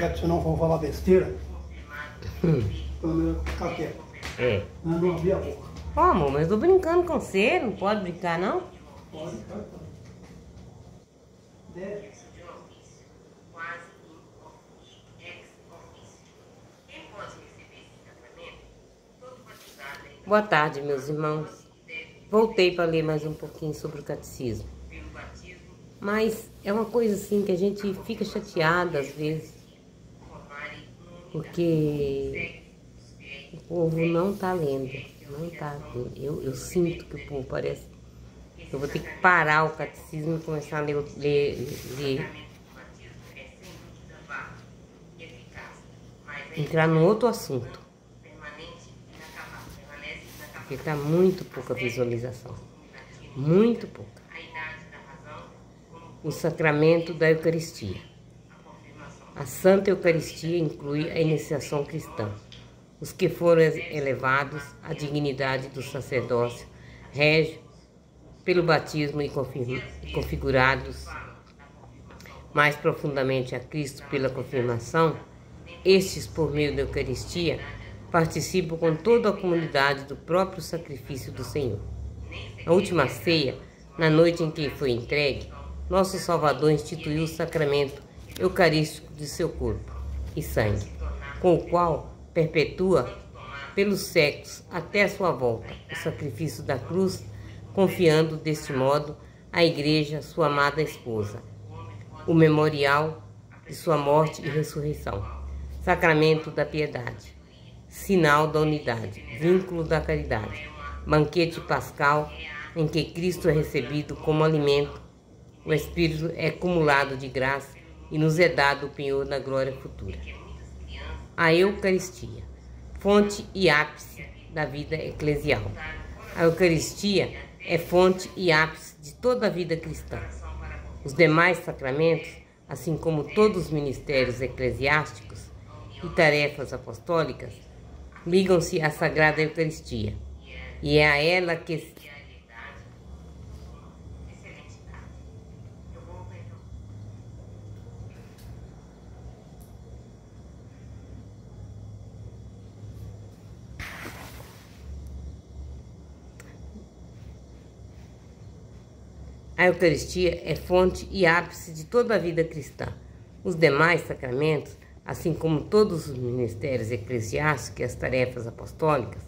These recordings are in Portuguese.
quieto, senão vão falar besteira. Pelo menos ficar quieto. É. Não abrir a boca. Ó, amor, mas eu tô brincando com você, não pode brincar, não? Pode, pode. Deve. Boa tarde, meus irmãos. Voltei para ler mais um pouquinho sobre o catecismo. Mas é uma coisa assim que a gente fica chateada às vezes, porque o povo não está lendo, não está. Eu sinto que o povo parece. Eu vou ter que parar o catecismo e começar a ler, entrar num outro assunto. Porque está muito pouca visualização. Muito pouca. O sacramento da Eucaristia. A Santa Eucaristia inclui a iniciação cristã. Os que foram elevados à dignidade do sacerdócio régio pelo batismo e configurados mais profundamente a Cristo pela confirmação, estes, por meio da Eucaristia, participam com toda a comunidade do próprio sacrifício do Senhor. Na última ceia, na noite em que foi entregue, nosso Salvador instituiu o sacramento eucarístico de seu corpo e sangue, com o qual perpetua pelos séculos até a sua volta o sacrifício da cruz, confiando deste modo à Igreja, sua amada esposa, o memorial de sua morte e ressurreição, sacramento da piedade, sinal da unidade, vínculo da caridade, banquete pascal em que Cristo é recebido como alimento, o Espírito é acumulado de graça e nos é dado o penhor da glória futura. A Eucaristia, fonte e ápice da vida eclesial. A Eucaristia é fonte e ápice de toda a vida cristã. Os demais sacramentos, assim como todos os ministérios eclesiásticos e tarefas apostólicas, ligam-se à Sagrada Eucaristia, e é a ela que a Eucaristia é fonte e ápice de toda a vida cristã. Os demais sacramentos, assim como todos os ministérios eclesiásticos e as tarefas apostólicas,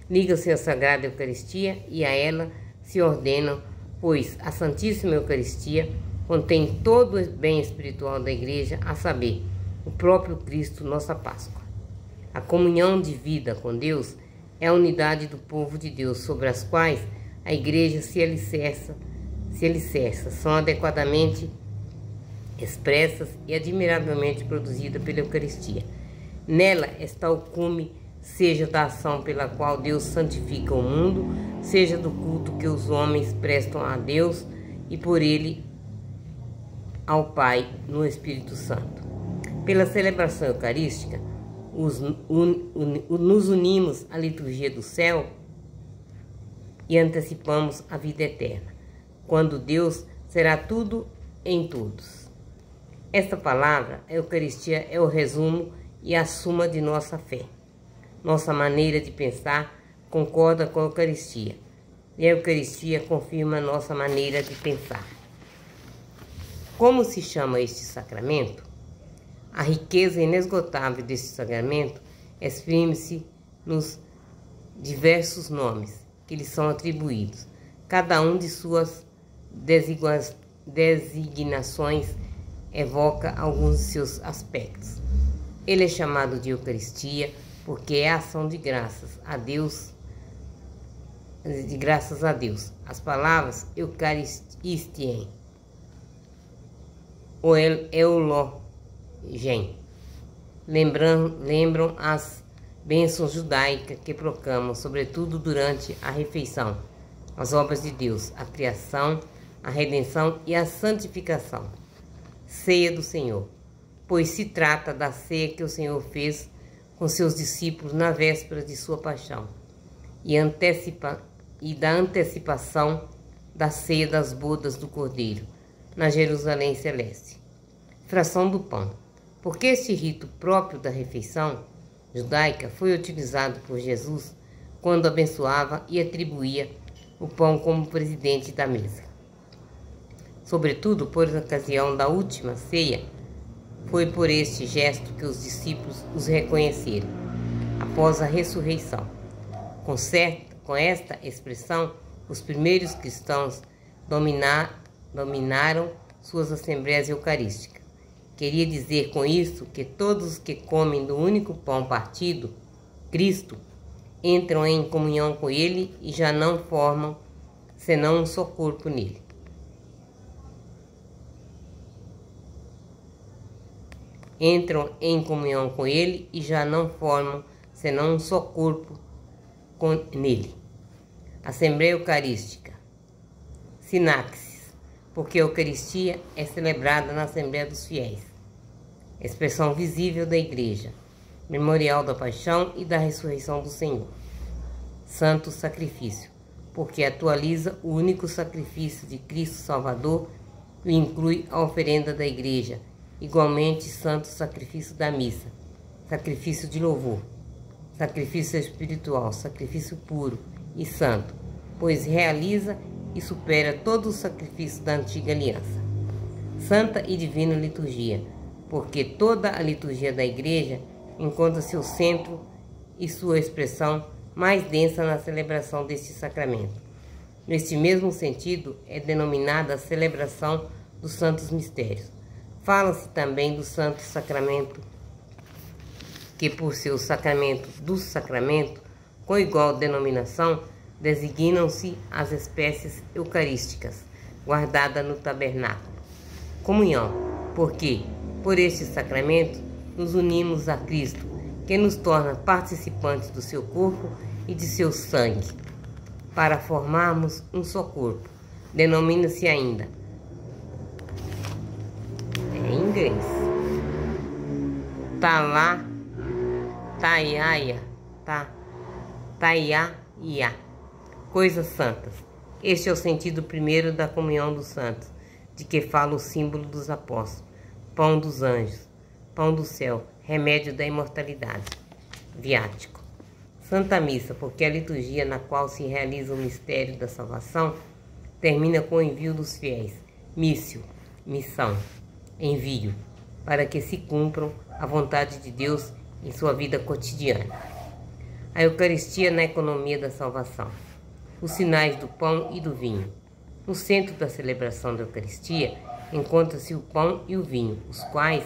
ligam-se à Sagrada Eucaristia e a ela se ordenam, pois a Santíssima Eucaristia contém todo o bem espiritual da Igreja, a saber, o próprio Cristo, nossa Páscoa. A comunhão de vida com Deus é a unidade do povo de Deus, sobre as quais a Igreja se alicerça, são adequadamente expressas e admiravelmente produzidas pela Eucaristia. Nela está o cume, seja da ação pela qual Deus santifica o mundo, seja do culto que os homens prestam a Deus e por ele ao Pai no Espírito Santo. Pela celebração eucarística, nos unimos à liturgia do céu e antecipamos a vida eterna, quando Deus será tudo em todos. Esta palavra, a Eucaristia, é o resumo e a suma de nossa fé. Nossa maneira de pensar concorda com a Eucaristia, e a Eucaristia confirma nossa maneira de pensar. Como se chama este sacramento? A riqueza inesgotável deste sacramento exprime-se nos diversos nomes que lhe são atribuídos, cada um de suas designações evoca alguns de seus aspectos. Ele é chamado de Eucaristia porque é a ação de graças a Deus. As palavras Eucaristien ou Eulogen lembram as bênçãos judaicas que proclamam, sobretudo durante a refeição, as obras de Deus, a criação, a redenção e a santificação. Ceia do Senhor, pois se trata da ceia que o Senhor fez com seus discípulos na véspera de sua paixão e da antecipação da ceia das bodas do Cordeiro na Jerusalém Celeste. Fração do pão, Porque este rito próprio da refeição judaica foi utilizado por Jesus quando abençoava e atribuía o pão como presidente da mesa. Sobretudo por ocasião da última ceia, foi por este gesto que os discípulos os reconheceram, após a ressurreição. Com esta expressão, os primeiros cristãos dominaram suas assembleias eucarísticas. Queria dizer com isso que todos os que comem do único pão partido, Cristo, entram em comunhão com Ele e já não formam senão um só corpo nele. Entram em comunhão com Ele e já não formam senão um só corpo nele. Assembleia Eucarística. Sinaxis, porque a Eucaristia é celebrada na Assembleia dos Fiéis, expressão visível da Igreja, memorial da paixão e da ressurreição do Senhor. Santo Sacrifício, porque atualiza o único sacrifício de Cristo Salvador e inclui a oferenda da Igreja, igualmente santo sacrifício da missa, sacrifício de louvor, sacrifício espiritual, sacrifício puro e santo, pois realiza e supera todo o sacrifício da antiga aliança. Santa e divina liturgia, porque toda a liturgia da Igreja encontra seu centro e sua expressão mais densa na celebração deste sacramento. Neste mesmo sentido, é denominada a celebração dos santos mistérios. Fala-se também do Santo Sacramento, que por seus sacramentos do sacramento, com igual denominação, designam-se as espécies eucarísticas, guardadas no tabernáculo. Comunhão, porque, por este sacramento, nos unimos a Cristo, que nos torna participantes do seu corpo e de seu sangue, para formarmos um só corpo. Denomina-se ainda em inglês Taiaia, coisas santas. Este é o sentido primeiro da comunhão dos santos, de que fala o símbolo dos apóstolos, pão dos anjos, pão do céu, remédio da imortalidade, viático. Santa Missa, porque a liturgia na qual se realiza o mistério da salvação termina com o envio dos fiéis, missio, missão, envio, para que se cumpram a vontade de Deus em sua vida cotidiana. A Eucaristia na economia da salvação. Os sinais do pão e do vinho. No centro da celebração da Eucaristia encontra-se o pão e o vinho, os quais,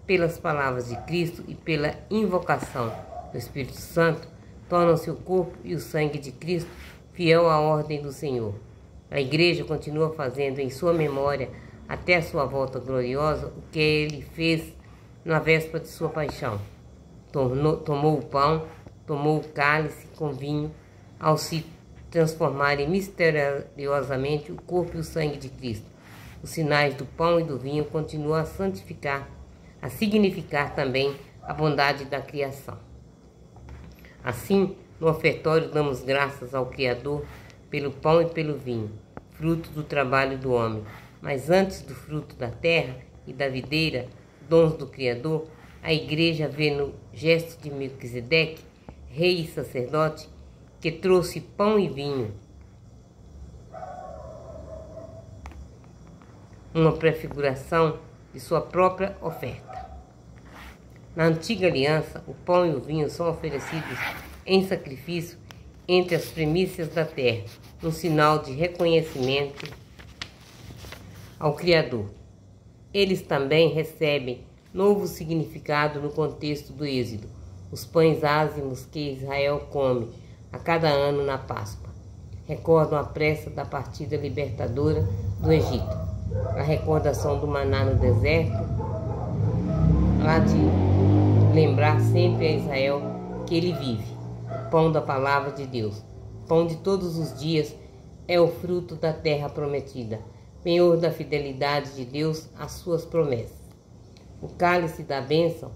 pelas palavras de Cristo e pela invocação do Espírito Santo, tornam-se o corpo e o sangue de Cristo, fiel à ordem do Senhor. A Igreja continua fazendo em sua memória, até a sua volta gloriosa, o que ele fez na véspera de sua paixão. Tomou o pão, tomou o cálice com vinho, ao se transformarem misteriosamente o corpo e o sangue de Cristo. Os sinais do pão e do vinho continuam a santificar, a significar também a bondade da criação. Assim, no ofertório damos graças ao Criador pelo pão e pelo vinho, fruto do trabalho do homem. Mas antes do fruto da terra e da videira, dons do Criador, a Igreja vê no gesto de Melquisedeque, rei e sacerdote, que trouxe pão e vinho, uma prefiguração de sua própria oferta. Na antiga aliança, o pão e o vinho são oferecidos em sacrifício entre as primícias da terra, um sinal de reconhecimento ao Criador. Eles também recebem novo significado no contexto do Êxodo, os pães ázimos que Israel come a cada ano na Páscoa. Recordam a pressa da partida libertadora do Egito, a recordação do maná no deserto, há de lembrar sempre a Israel que ele vive, o pão da palavra de Deus, pão de todos os dias, é o fruto da terra prometida, penhor da fidelidade de Deus às suas promessas. O cálice da bênção,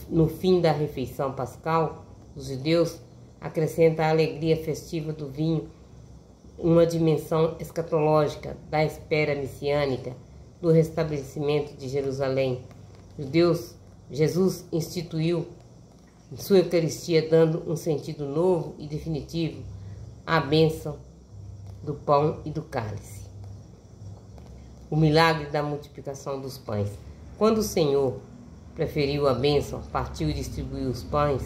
no fim da refeição pascal, os judeus acrescentam a alegria festiva do vinho, uma dimensão escatológica da espera messiânica, do restabelecimento de Jerusalém, Jesus instituiu sua Eucaristia, dando um sentido novo e definitivo à bênção do pão e do cálice. O milagre da multiplicação dos pães. Quando o Senhor preferiu a bênção, partiu e distribuiu os pães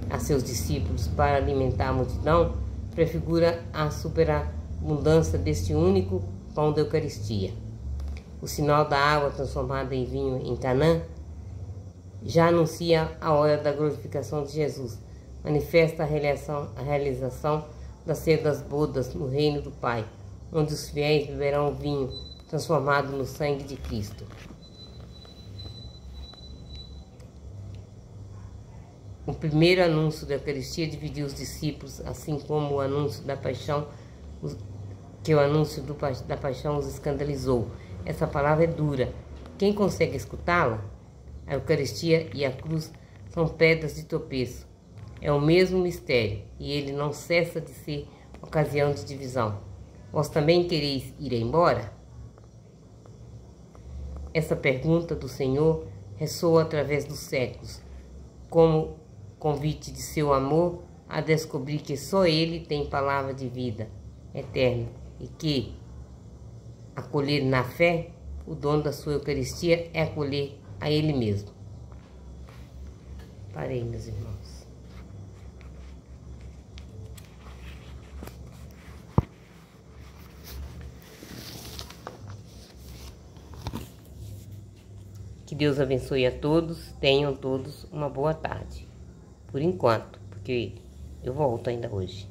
a seus discípulos para alimentar a multidão, prefigura a superabundância deste único pão da Eucaristia. O sinal da água transformada em vinho em Canaã já anuncia a hora da glorificação de Jesus, manifesta a realização da ceia das bodas no reino do Pai, onde os fiéis beberão o vinho transformado no sangue de Cristo. O primeiro anúncio da Eucaristia dividiu os discípulos, assim como o anúncio da paixão, da paixão os escandalizou. Essa palavra é dura. Quem consegue escutá-la? A Eucaristia e a cruz são pedras de tropeço. É o mesmo mistério, e ele não cessa de ser ocasião de divisão. Vós também quereis ir embora? Essa pergunta do Senhor ressoa através dos séculos, como convite de seu amor a descobrir que só Ele tem palavra de vida eterna e que acolher na fé o dom da sua Eucaristia é acolher a Ele mesmo. Parei, meus irmãos. Que Deus abençoe a todos, tenham todos uma boa tarde. Por enquanto, porque eu volto ainda hoje.